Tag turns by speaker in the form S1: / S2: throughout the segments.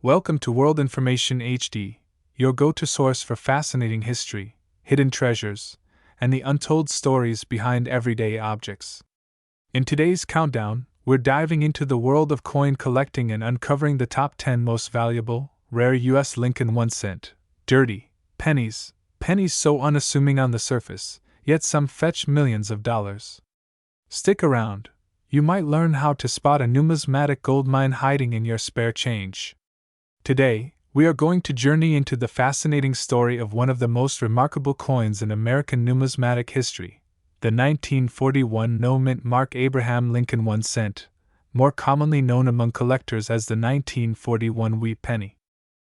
S1: Welcome to World Information HD, your go-to source for fascinating history, hidden treasures, and the untold stories behind everyday objects. In today's countdown, we're diving into the world of coin collecting and uncovering the top 10 most valuable, rare U.S. Lincoln 1 cent, dirty, pennies so unassuming on the surface, yet some fetch millions of dollars. Stick around, you might learn how to spot a numismatic goldmine hiding in your spare change. Today, we are going to journey into the fascinating story of one of the most remarkable coins in American numismatic history, the 1941 no-mint mark Abraham Lincoln 1 cent, more commonly known among collectors as the 1941 wheat penny.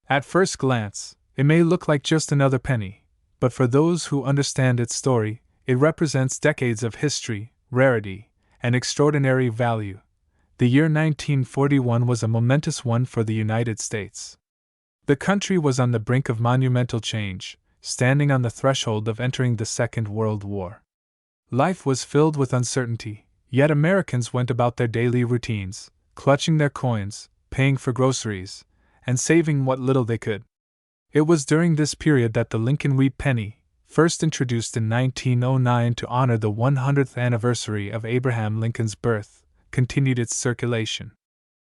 S1: At first glance, it may look like just another penny, but for those who understand its story, it represents decades of history, rarity, and extraordinary value. The year 1941 was a momentous one for the United States. The country was on the brink of monumental change, standing on the threshold of entering the Second World War. Life was filled with uncertainty, yet Americans went about their daily routines, clutching their coins, paying for groceries, and saving what little they could. It was during this period that the Lincoln wheat penny, first introduced in 1909 to honor the 100th anniversary of Abraham Lincoln's birth, continued its circulation.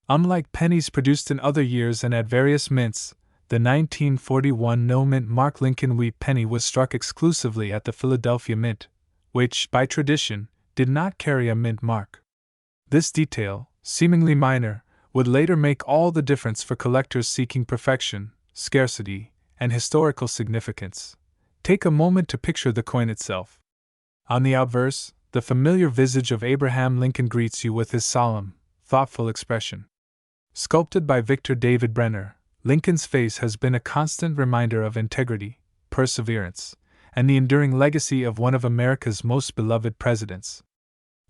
S1: Unlike pennies produced in other years and at various mints, the 1941 no-mint mark Lincoln wheat penny was struck exclusively at the Philadelphia Mint, which, by tradition, did not carry a mint mark. This detail, seemingly minor, would later make all the difference for collectors seeking perfection, scarcity, and historical significance. Take a moment to picture the coin itself. On the obverse, the familiar visage of Abraham Lincoln greets you with his solemn, thoughtful expression. Sculpted by Victor David Brenner, Lincoln's face has been a constant reminder of integrity, perseverance, and the enduring legacy of one of America's most beloved presidents.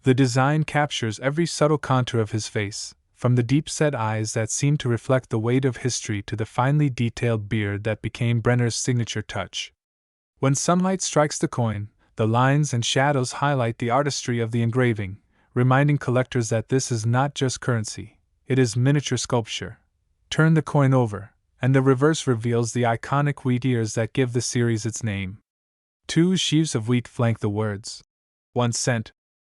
S1: The design captures every subtle contour of his face, from the deep-set eyes that seem to reflect the weight of history to the finely detailed beard that became Brenner's signature touch. When sunlight strikes the coin, the lines and shadows highlight the artistry of the engraving, reminding collectors that this is not just currency, it is miniature sculpture. Turn the coin over, and the reverse reveals the iconic wheat ears that give the series its name. Two sheaves of wheat flank the words 1 cent,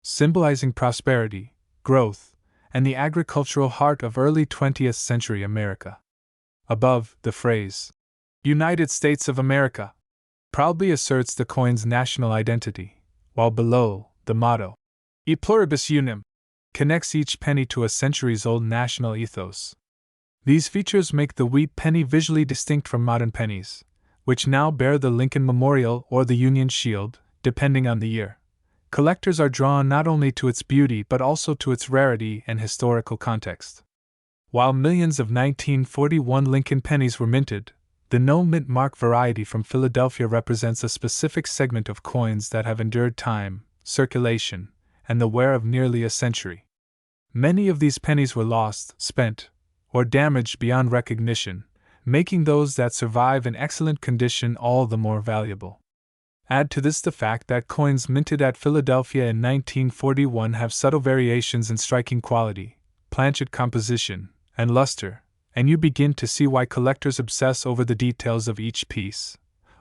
S1: symbolizing prosperity, growth, and the agricultural heart of early 20th century America. Above, the phrase, United States of America, proudly asserts the coin's national identity, while below, the motto, E pluribus unum, connects each penny to a centuries-old national ethos. These features make the wheat penny visually distinct from modern pennies, which now bear the Lincoln Memorial or the Union Shield, depending on the year. Collectors are drawn not only to its beauty but also to its rarity and historical context. While millions of 1941 Lincoln pennies were minted, the no-mint mark variety from Philadelphia represents a specific segment of coins that have endured time, circulation, and the wear of nearly a century. Many of these pennies were lost, spent, or damaged beyond recognition, making those that survive in excellent condition all the more valuable. Add to this the fact that coins minted at Philadelphia in 1941 have subtle variations in striking quality, planchet composition, and luster, and you begin to see why collectors obsess over the details of each piece.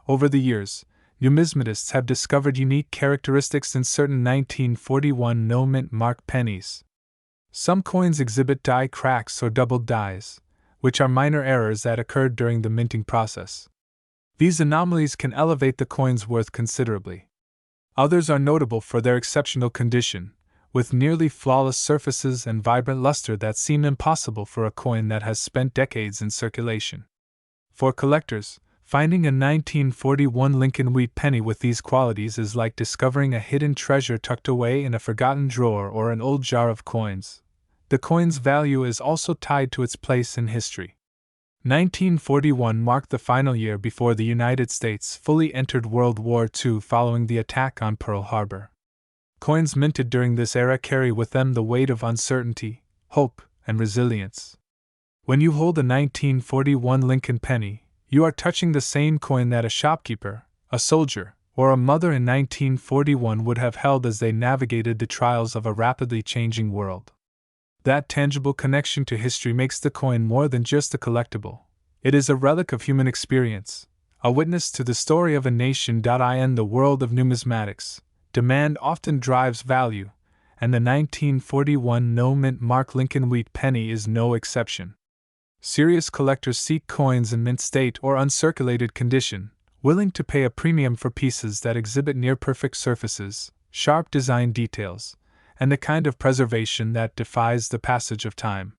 S1: Over the years, numismatists have discovered unique characteristics in certain 1941 no-mint mark pennies. Some coins exhibit die cracks or doubled dies, which are minor errors that occurred during the minting process. These anomalies can elevate the coin's worth considerably. Others are notable for their exceptional condition, with nearly flawless surfaces and vibrant luster that seem impossible for a coin that has spent decades in circulation. For collectors, finding a 1941 Lincoln wheat penny with these qualities is like discovering a hidden treasure tucked away in a forgotten drawer or an old jar of coins. The coin's value is also tied to its place in history. 1941 marked the final year before the United States fully entered World War II following the attack on Pearl Harbor. Coins minted during this era carry with them the weight of uncertainty, hope, and resilience. When you hold a 1941 Lincoln penny, you are touching the same coin that a shopkeeper, a soldier, or a mother in 1941 would have held as they navigated the trials of a rapidly changing world. That tangible connection to history makes the coin more than just a collectible. It is a relic of human experience, a witness to the story of a nation. In the world of numismatics, demand often drives value, and the 1941 no-mint mark Lincoln Wheat penny is no exception. Serious collectors seek coins in mint state or uncirculated condition, willing to pay a premium for pieces that exhibit near-perfect surfaces, sharp design details, and the kind of preservation that defies the passage of time.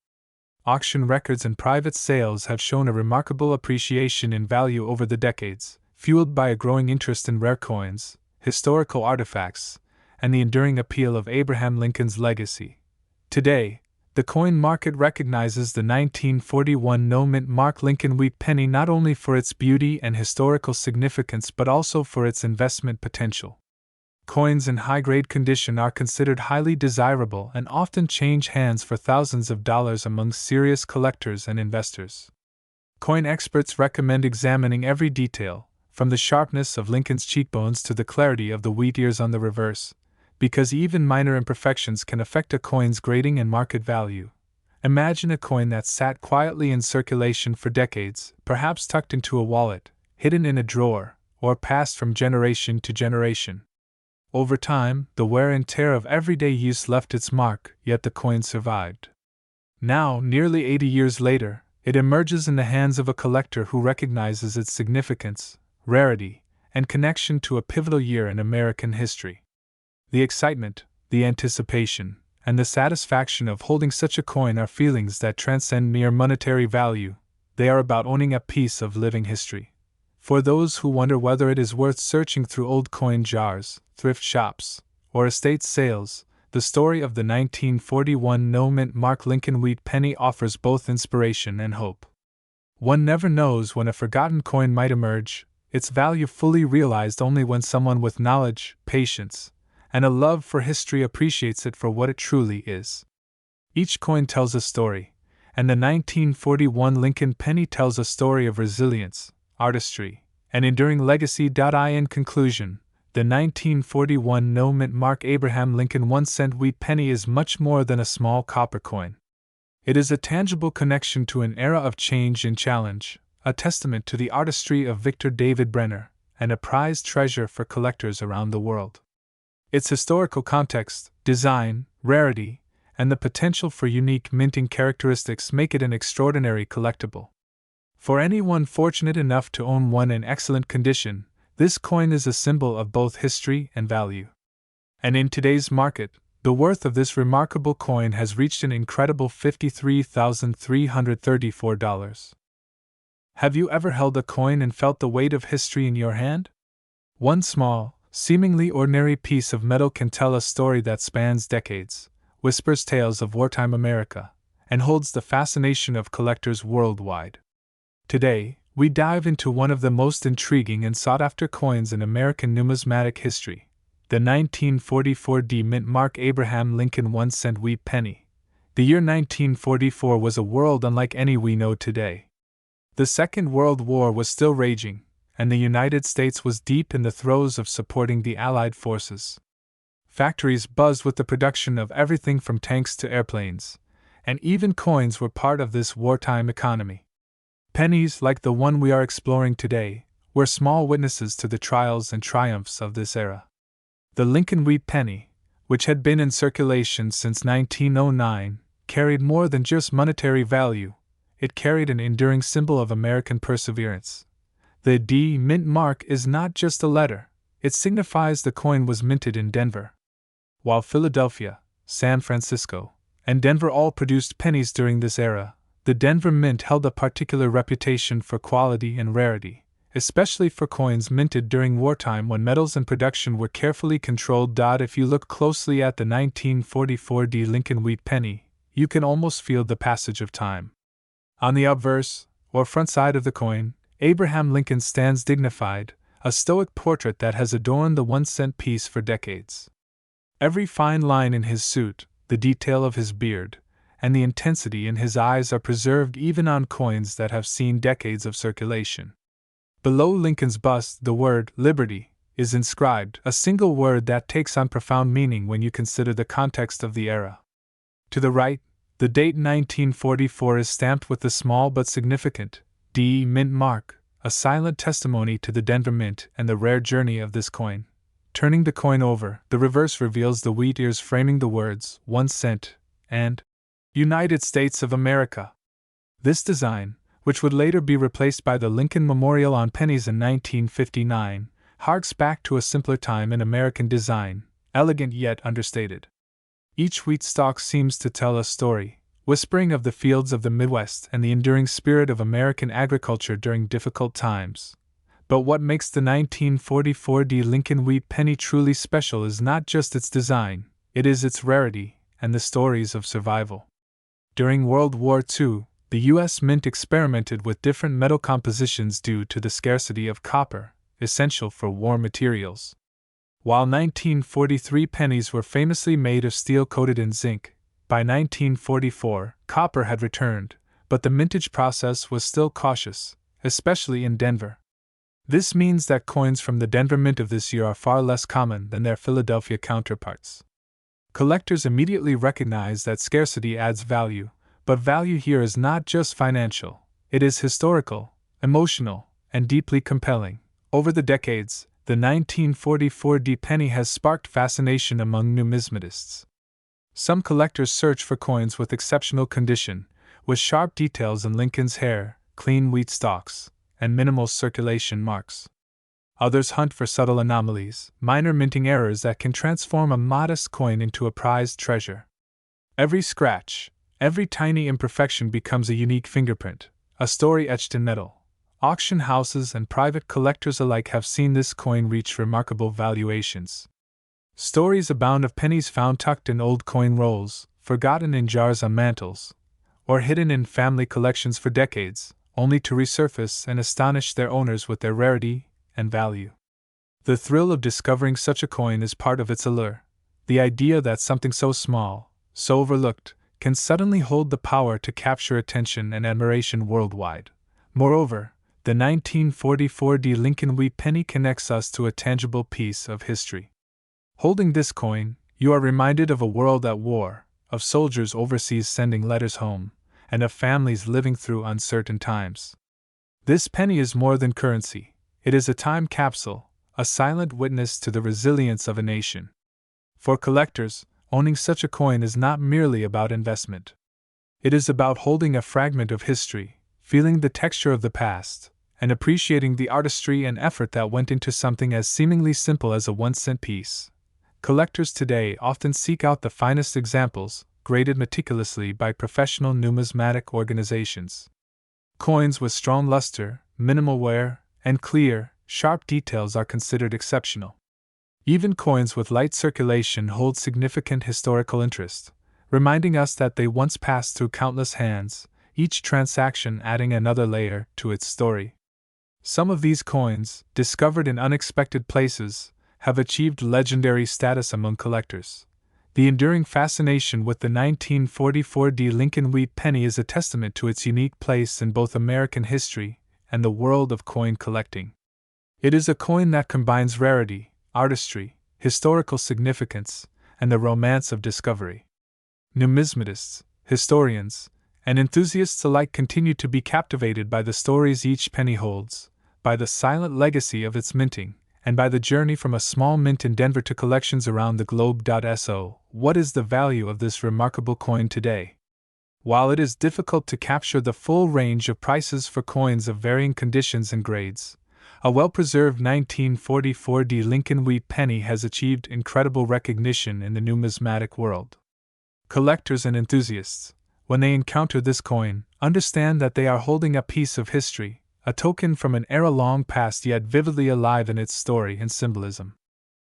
S1: Auction records and private sales have shown a remarkable appreciation in value over the decades, fueled by a growing interest in rare coins, historical artifacts, and the enduring appeal of Abraham Lincoln's legacy. Today, the coin market recognizes the 1941 no-mint mark Lincoln Wheat penny not only for its beauty and historical significance but also for its investment potential. Coins in high-grade condition are considered highly desirable and often change hands for thousands of dollars among serious collectors and investors. Coin experts recommend examining every detail, from the sharpness of Lincoln's cheekbones to the clarity of the wheat ears on the reverse, because even minor imperfections can affect a coin's grading and market value. Imagine a coin that sat quietly in circulation for decades, perhaps tucked into a wallet, hidden in a drawer, or passed from generation to generation. Over time, the wear and tear of everyday use left its mark, yet the coin survived. Now, nearly 80 years later, it emerges in the hands of a collector who recognizes its significance, rarity, and connection to a pivotal year in American history. The excitement, the anticipation, and the satisfaction of holding such a coin are feelings that transcend mere monetary value. They are about owning a piece of living history. For those who wonder whether it is worth searching through old coin jars, thrift shops, or estate sales, the story of the 1941 no-mint mark Lincoln Wheat penny offers both inspiration and hope. One never knows when a forgotten coin might emerge, its value fully realized only when someone with knowledge, patience, and a love for history appreciates it for what it truly is. Each coin tells a story, and the 1941 Lincoln penny tells a story of resilience, artistry, and enduring legacy. In conclusion, the 1941 no-mint mark Abraham Lincoln 1-cent wheat penny is much more than a small copper coin. It is a tangible connection to an era of change and challenge, a testament to the artistry of Victor David Brenner, and a prized treasure for collectors around the world. Its historical context, design, rarity, and the potential for unique minting characteristics make it an extraordinary collectible. For anyone fortunate enough to own one in excellent condition, this coin is a symbol of both history and value. And in today's market, the worth of this remarkable coin has reached an incredible $53,334. Have you ever held a coin and felt the weight of history in your hand? One small, seemingly ordinary piece of metal can tell a story that spans decades, whispers tales of wartime America, and holds the fascination of collectors worldwide. Today, we dive into one of the most intriguing and sought-after coins in American numismatic history, the 1944 mint mark Abraham Lincoln 1-cent wheat penny. The year 1944 was a world unlike any we know today. The Second World War was still raging, and the United States was deep in the throes of supporting the Allied forces. Factories buzzed with the production of everything from tanks to airplanes, and even coins were part of this wartime economy. Pennies, like the one we are exploring today, were small witnesses to the trials and triumphs of this era. The Lincoln Wheat penny, which had been in circulation since 1909, carried more than just monetary value. It carried an enduring symbol of American perseverance. The D mint mark is not just a letter, it signifies the coin was minted in Denver. While Philadelphia, San Francisco, and Denver all produced pennies during this era, the Denver Mint held a particular reputation for quality and rarity, especially for coins minted during wartime when metals and production were carefully controlled. If you look closely at the 1944 Lincoln Wheat penny, you can almost feel the passage of time. On the obverse, or front side of the coin, Abraham Lincoln stands dignified, a stoic portrait that has adorned the 1-cent piece for decades. Every fine line in his suit, the detail of his beard, and the intensity in his eyes are preserved even on coins that have seen decades of circulation. Below Lincoln's bust, the word "Liberty" is inscribed, a single word that takes on profound meaning when you consider the context of the era. To the right, The date 1944 is stamped with the small but significant D Mint mark, a silent testimony to the Denver Mint and the rare journey of this coin. Turning the coin over, the reverse reveals the wheat ears framing the words 1 cent and United States of America. This design, which would later be replaced by the Lincoln Memorial on pennies in 1959, harks back to a simpler time in American design, elegant yet understated. Each wheat stalk seems to tell a story, whispering of the fields of the Midwest and the enduring spirit of American agriculture during difficult times. But what makes the 1944 D Lincoln Wheat Penny truly special is not just its design, it is its rarity and the stories of survival. During World War II, the U.S. Mint experimented with different metal compositions due to the scarcity of copper, essential for war materials. While 1943 pennies were famously made of steel coated in zinc, by 1944, copper had returned, but the mintage process was still cautious, especially in Denver. This means that coins from the Denver Mint of this year are far less common than their Philadelphia counterparts. Collectors immediately recognize that scarcity adds value, but value here is not just financial, it is historical, emotional, and deeply compelling. Over the decades, the 1944 D penny has sparked fascination among numismatists. Some collectors search for coins with exceptional condition, with sharp details in Lincoln's hair, clean wheat stalks, and minimal circulation marks. Others hunt for subtle anomalies, minor minting errors that can transform a modest coin into a prized treasure. Every scratch, every tiny imperfection becomes a unique fingerprint, a story etched in metal. Auction houses and private collectors alike have seen this coin reach remarkable valuations. Stories abound of pennies found tucked in old coin rolls, forgotten in jars on mantels, or hidden in family collections for decades, only to resurface and astonish their owners with their rarity and value. The thrill of discovering such a coin is part of its allure, the idea that something so small, so overlooked, can suddenly hold the power to capture attention and admiration worldwide. Moreover, the 1944 D Lincoln Wheat Penny connects us to a tangible piece of history. Holding this coin, you are reminded of a world at war, of soldiers overseas sending letters home, and of families living through uncertain times. This penny is more than currency, it is a time capsule, a silent witness to the resilience of a nation. For collectors, owning such a coin is not merely about investment. It is about holding a fragment of history, feeling the texture of the past, and appreciating the artistry and effort that went into something as seemingly simple as a 1-cent piece. Collectors today often seek out the finest examples, graded meticulously by professional numismatic organizations. Coins with strong luster, minimal wear, and clear, sharp details are considered exceptional. Even coins with light circulation hold significant historical interest, reminding us that they once passed through countless hands, each transaction adding another layer to its story. Some of these coins, discovered in unexpected places, have achieved legendary status among collectors. The enduring fascination with the 1944 D Lincoln Wheat Penny is a testament to its unique place in both American history and the world of coin collecting. It is a coin that combines rarity, artistry, historical significance, and the romance of discovery. Numismatists, historians, and enthusiasts alike continue to be captivated by the stories each penny holds, by the silent legacy of its minting, and by the journey from a small mint in Denver to collections around the globe. So, what is the value of this remarkable coin today? While it is difficult to capture the full range of prices for coins of varying conditions and grades, a well-preserved 1944 D Lincoln Wheat Penny has achieved incredible recognition in the numismatic world. Collectors and enthusiasts, when they encounter this coin, understand that they are holding a piece of history, a token from an era long past yet vividly alive in its story and symbolism.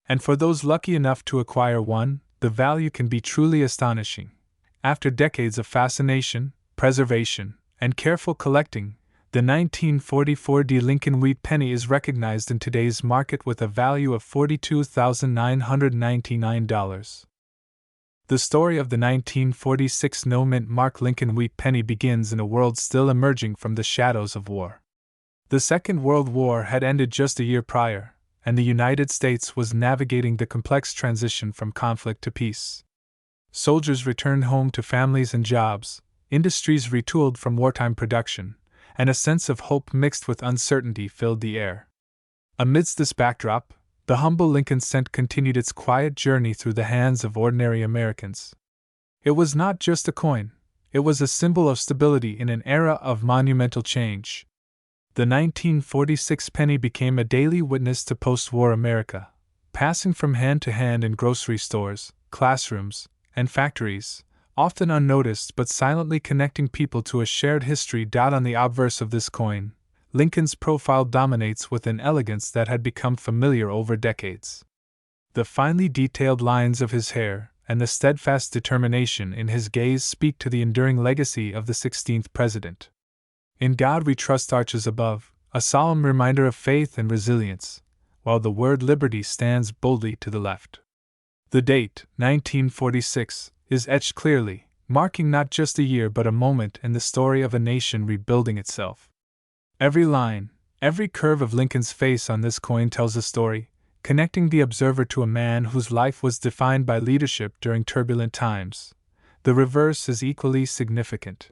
S1: And for those lucky enough to acquire one, the value can be truly astonishing. After decades of fascination, preservation, and careful collecting, the 1944 D Lincoln Wheat Penny is recognized in today's market with a value of $42,999. The story of the 1946 no-mint mark Lincoln Wheat Penny begins in a world still emerging from the shadows of war. The Second World War had ended just a year prior, and the United States was navigating the complex transition from conflict to peace. Soldiers returned home to families and jobs, industries retooled from wartime production, and a sense of hope mixed with uncertainty filled the air. Amidst this backdrop, the humble Lincoln cent continued its quiet journey through the hands of ordinary Americans. It was not just a coin, it was a symbol of stability in an era of monumental change. The 1946 penny became a daily witness to post-war America, passing from hand to hand in grocery stores, classrooms, and factories, often unnoticed but silently connecting people to a shared history. On the obverse of this coin, Lincoln's profile dominates with an elegance that had become familiar over decades. The finely detailed lines of his hair and the steadfast determination in his gaze speak to the enduring legacy of the 16th president. "In God we trust" arches above, a solemn reminder of faith and resilience, while the word liberty stands boldly to the left. The date, 1946, is etched clearly, marking not just a year but a moment in the story of a nation rebuilding itself. Every line, every curve of Lincoln's face on this coin tells a story, connecting the observer to a man whose life was defined by leadership during turbulent times. The reverse is equally significant.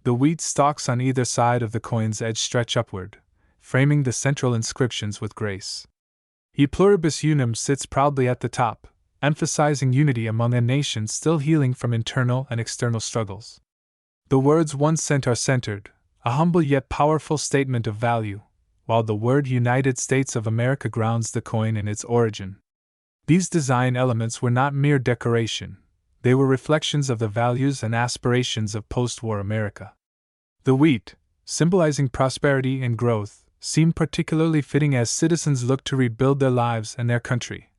S1: The wheat stalks on either side of the coin's edge stretch upward, framing the central inscriptions with grace. E pluribus unum sits proudly at the top, emphasizing unity among a nation still healing from internal and external struggles. The words 1 cent are centered, a humble yet powerful statement of value, while the word United States of America grounds the coin in its origin. These design elements were not mere decoration, they were reflections of the values and aspirations of post-war America. The wheat, symbolizing prosperity and growth, seemed particularly fitting as citizens looked to rebuild their lives and their country.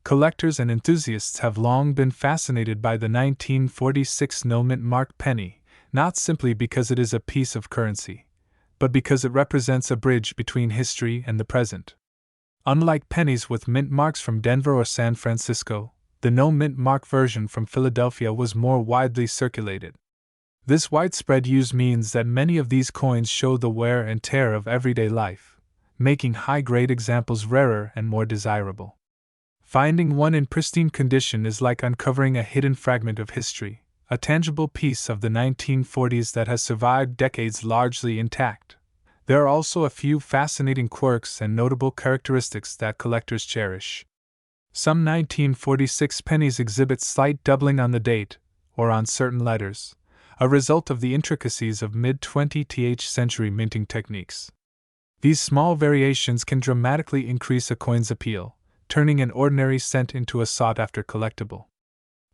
S1: Collectors and enthusiasts have long been fascinated by the 1946 no-mint mark penny, not simply because it is a piece of currency, but because it represents a bridge between history and the present. Unlike pennies with mint marks from Denver or San Francisco, the no-mint mark version from Philadelphia was more widely circulated. This widespread use means that many of these coins show the wear and tear of everyday life, making high-grade examples rarer and more desirable. Finding one in pristine condition is like uncovering a hidden fragment of history, a tangible piece of the 1940s that has survived decades largely intact. There are also a few fascinating quirks and notable characteristics that collectors cherish. Some 1946 pennies exhibit slight doubling on the date, or on certain letters, a result of the intricacies of mid-20th century minting techniques. These small variations can dramatically increase a coin's appeal, turning an ordinary cent into a sought-after collectible.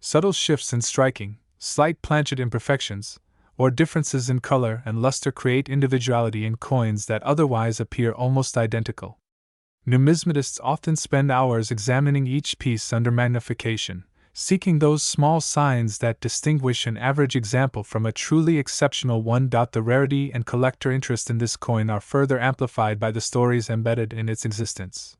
S1: Subtle shifts in striking, slight planchet imperfections, or differences in color and luster create individuality in coins that otherwise appear almost identical. Numismatists often spend hours examining each piece under magnification, seeking those small signs that distinguish an average example from a truly exceptional one. The rarity and collector interest in this coin are further amplified by the stories embedded in its existence.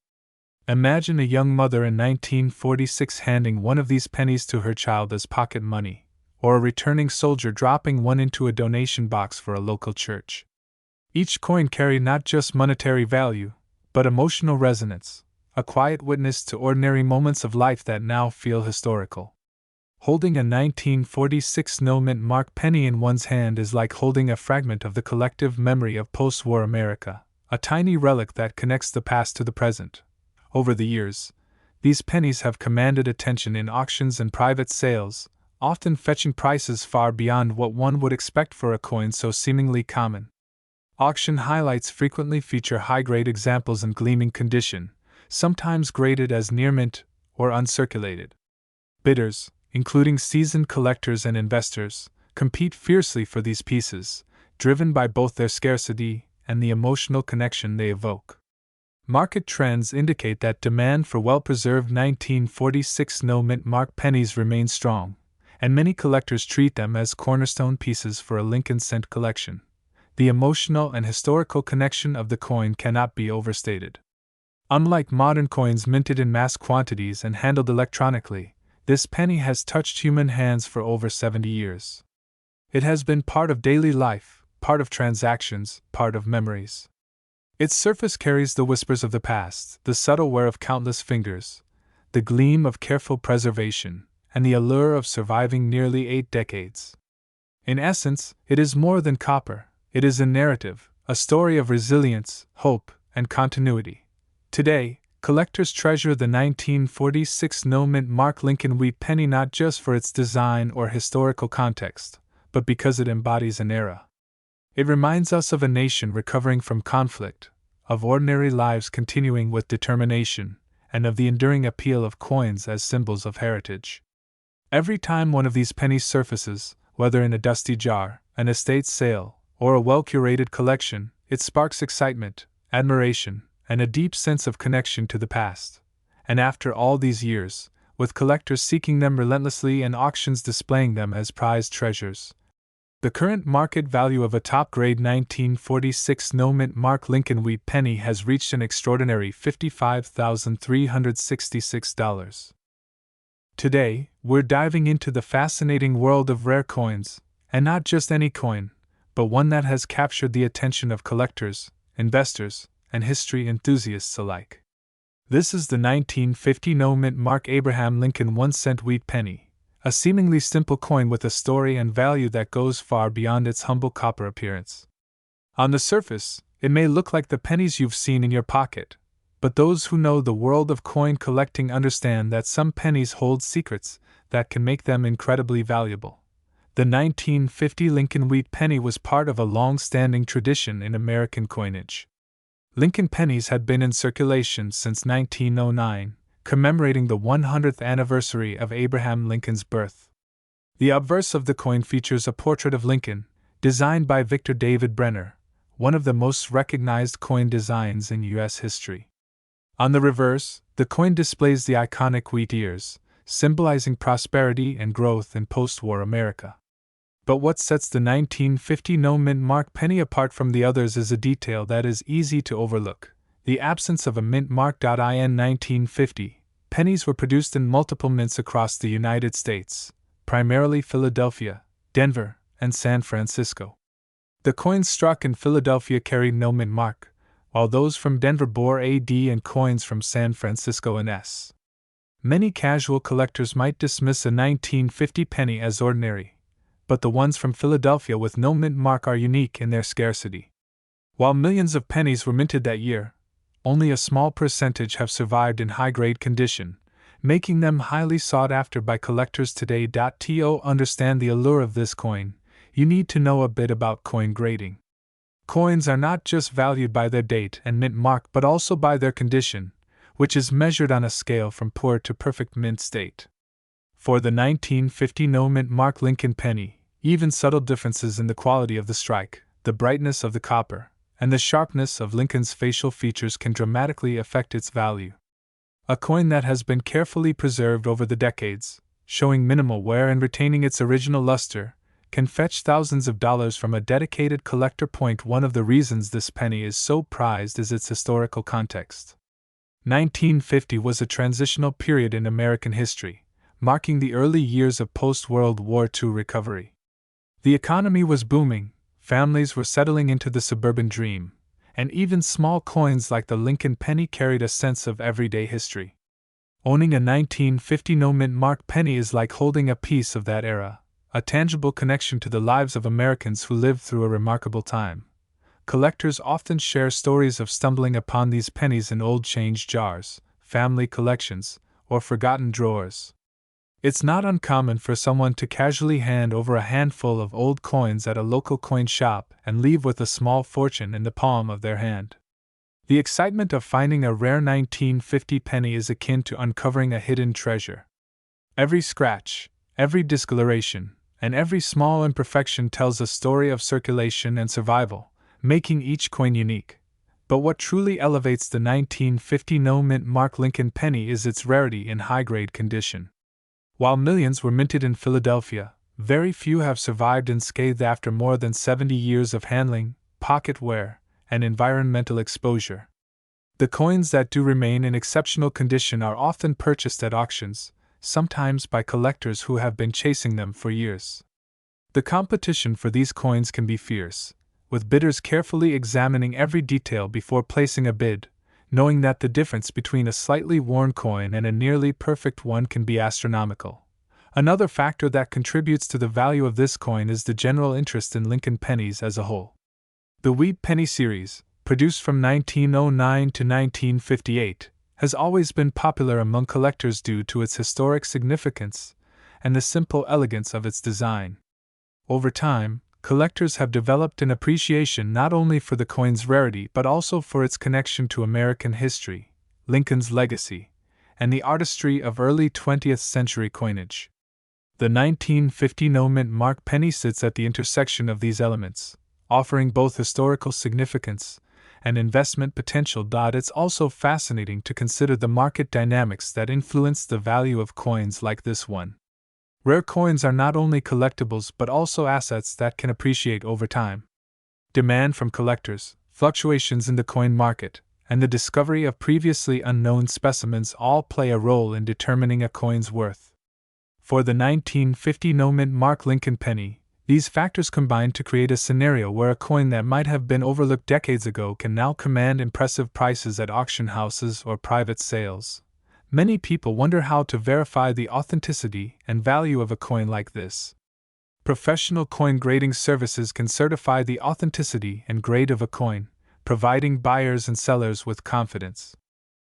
S1: Imagine a young mother in 1946 handing one of these pennies to her child as pocket money, or a returning soldier dropping one into a donation box for a local church. Each coin carried not just monetary value, but emotional resonance, a quiet witness to ordinary moments of life that now feel historical. Holding a 1946 no-mint mark penny in one's hand is like holding a fragment of the collective memory of post-war America, a tiny relic that connects the past to the present. Over the years, these pennies have commanded attention in auctions and private sales, often fetching prices far beyond what one would expect for a coin so seemingly common. Auction highlights frequently feature high-grade examples in gleaming condition, sometimes graded as near mint or uncirculated. Bidders, including seasoned collectors and investors, compete fiercely for these pieces, driven by both their scarcity and the emotional connection they evoke. Market trends indicate that demand for well-preserved 1946 no-mint mark pennies remains strong, and many collectors treat them as cornerstone pieces for a Lincoln cent collection. The emotional and historical connection of the coin cannot be overstated. Unlike modern coins minted in mass quantities and handled electronically, this penny has touched human hands for over 70 years. It has been part of daily life, part of transactions, part of memories. Its surface carries the whispers of the past, the subtle wear of countless fingers, the gleam of careful preservation, and the allure of surviving nearly 8 decades. In essence, it is more than copper, it is a narrative, a story of resilience, hope, and continuity. Today, collectors treasure the 1946 no-mint mark Lincoln Wheat penny not just for its design or historical context, but because it embodies an era. It reminds us of a nation recovering from conflict, of ordinary lives continuing with determination, and of the enduring appeal of coins as symbols of heritage. Every time one of these pennies surfaces, whether in a dusty jar, an estate sale, or a well-curated collection, it sparks excitement, admiration, and a deep sense of connection to the past. And after all these years, with collectors seeking them relentlessly and auctions displaying them as prized treasures, the current market value of a top-grade 1946 no-mint mark Lincoln Wheat penny has reached an extraordinary $55,366. Today, we're diving into the fascinating world of rare coins, and not just any coin, but one that has captured the attention of collectors, investors, and history enthusiasts alike. This is the 1950 no-mint mark Abraham Lincoln 1-cent wheat penny, a seemingly simple coin with a story and value that goes far beyond its humble copper appearance. On the surface, it may look like the pennies you've seen in your pocket, but those who know the world of coin collecting understand that some pennies hold secrets that can make them incredibly valuable. The 1950 Lincoln Wheat penny was part of a long-standing tradition in American coinage. Lincoln pennies had been in circulation since 1909, commemorating the 100th anniversary of Abraham Lincoln's birth. The obverse of the coin features a portrait of Lincoln, designed by Victor David Brenner, one of the most recognized coin designs in U.S. history. On the reverse, the coin displays the iconic wheat ears, symbolizing prosperity and growth in post-war America. But what sets the 1950 no-mint mark penny apart from the others is a detail that is easy to overlook: the absence of a mint mark. In 1950, pennies were produced in multiple mints across the United States, primarily Philadelphia, Denver, and San Francisco. The coins struck in Philadelphia carried no mint mark, while those from Denver bore a D and coins from San Francisco an S. Many casual collectors might dismiss a 1950 penny as ordinary, but the ones from Philadelphia with no mint mark are unique in their scarcity. While millions of pennies were minted that year, only a small percentage have survived in high-grade condition, making them highly sought after by collectors today. To understand the allure of this coin, you need to know a bit about coin grading. Coins are not just valued by their date and mint mark but also by their condition, which is measured on a scale from poor to perfect mint state. For the 1950 no-mint mark Lincoln penny, even subtle differences in the quality of the strike, the brightness of the copper, and the sharpness of Lincoln's facial features can dramatically affect its value. A coin that has been carefully preserved over the decades, showing minimal wear and retaining its original luster, can fetch thousands of dollars from a dedicated collector. One of the reasons this penny is so prized is its historical context. 1950 was a transitional period in American history, marking the early years of post-World War II recovery. The economy was booming, families were settling into the suburban dream, and even small coins like the Lincoln penny carried a sense of everyday history. Owning a 1950 no-mint mark penny is like holding a piece of that era, a tangible connection to the lives of Americans who lived through a remarkable time. Collectors often share stories of stumbling upon these pennies in old change jars, family collections, or forgotten drawers. It's not uncommon for someone to casually hand over a handful of old coins at a local coin shop and leave with a small fortune in the palm of their hand. The excitement of finding a rare 1950 penny is akin to uncovering a hidden treasure. Every scratch, every discoloration, and every small imperfection tells a story of circulation and survival, making each coin unique. But what truly elevates the 1950 no-mint mark Lincoln penny is its rarity in high-grade condition. While millions were minted in Philadelphia, very few have survived unscathed after more than 70 years of handling, pocket wear, and environmental exposure. The coins that do remain in exceptional condition are often purchased at auctions, sometimes by collectors who have been chasing them for years. The competition for these coins can be fierce, with bidders carefully examining every detail before placing a bid, knowing that the difference between a slightly worn coin and a nearly perfect one can be astronomical. Another factor that contributes to the value of this coin is the general interest in Lincoln pennies as a whole. The Wheat Penny series, produced from 1909 to 1958, has always been popular among collectors due to its historic significance and the simple elegance of its design. Over time, collectors have developed an appreciation not only for the coin's rarity but also for its connection to American history, Lincoln's legacy, and the artistry of early 20th century coinage. The 1950 no-mint mark penny sits at the intersection of these elements, offering both historical significance and investment potential. It's also fascinating to consider the market dynamics that influence the value of coins like this one. Rare coins are not only collectibles but also assets that can appreciate over time. Demand from collectors, fluctuations in the coin market, and the discovery of previously unknown specimens all play a role in determining a coin's worth. For the 1950 no-mint mark Lincoln penny, these factors combine to create a scenario where a coin that might have been overlooked decades ago can now command impressive prices at auction houses or private sales. Many people wonder how to verify the authenticity and value of a coin like this. Professional coin grading services can certify the authenticity and grade of a coin, providing buyers and sellers with confidence.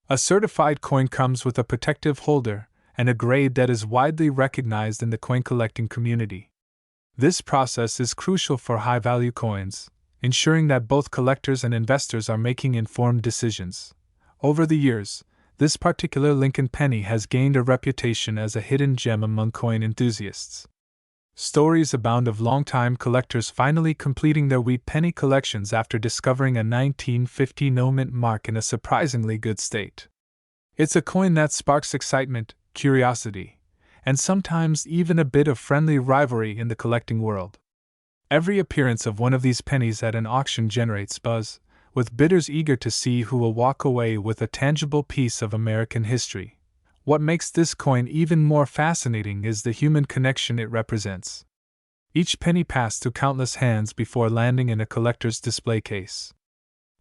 S1: A certified coin comes with a protective holder and a grade that is widely recognized in the coin collecting community. This process is crucial for high-value coins, ensuring that both collectors and investors are making informed decisions. Over the years, this particular Lincoln penny has gained a reputation as a hidden gem among coin enthusiasts. Stories abound of longtime collectors finally completing their wheat penny collections after discovering a 1950 no-mint mark in a surprisingly good state. It's a coin that sparks excitement, curiosity, and sometimes even a bit of friendly rivalry in the collecting world. Every appearance of one of these pennies at an auction generates buzz, with bidders eager to see who will walk away with a tangible piece of American history. What makes this coin even more fascinating is the human connection it represents. Each penny passed through countless hands before landing in a collector's display case.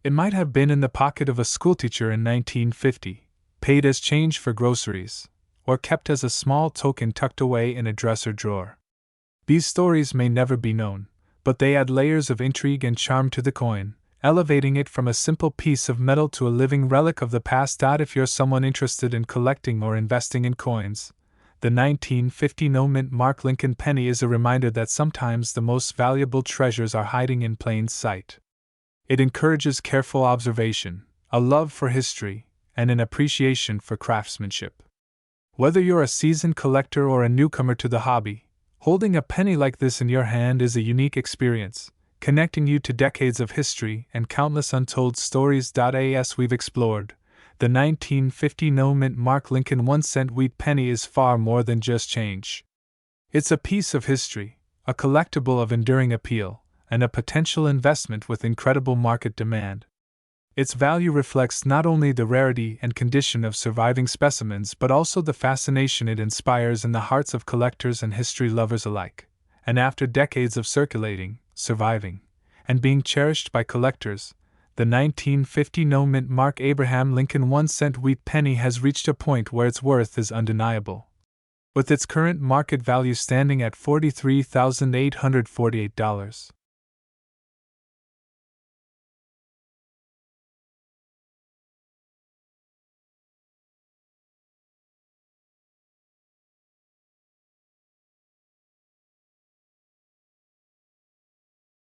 S1: It might have been in the pocket of a schoolteacher in 1950, paid as change for groceries, or kept as a small token tucked away in a dresser drawer. These stories may never be known, but they add layers of intrigue and charm to the coin, elevating it from a simple piece of metal to a living relic of the past. If you're someone interested in collecting or investing in coins, the 1950 no-mint mark Lincoln penny is a reminder that sometimes the most valuable treasures are hiding in plain sight. It encourages careful observation, a love for history, and an appreciation for craftsmanship. Whether you're a seasoned collector or a newcomer to the hobby, holding a penny like this in your hand is a unique experience, connecting you to decades of history and countless untold stories. As we've explored, the 1950 no-mint mark Lincoln 1-cent wheat penny is far more than just change. It's a piece of history, a collectible of enduring appeal, and a potential investment with incredible market demand. Its value reflects not only the rarity and condition of surviving specimens but also the fascination it inspires in the hearts of collectors and history lovers alike. And after decades of circulating, surviving, and being cherished by collectors, the 1950 no-mint mark Abraham Lincoln 1-cent wheat penny has reached a point where its worth is undeniable. With its current market value standing at $43,848,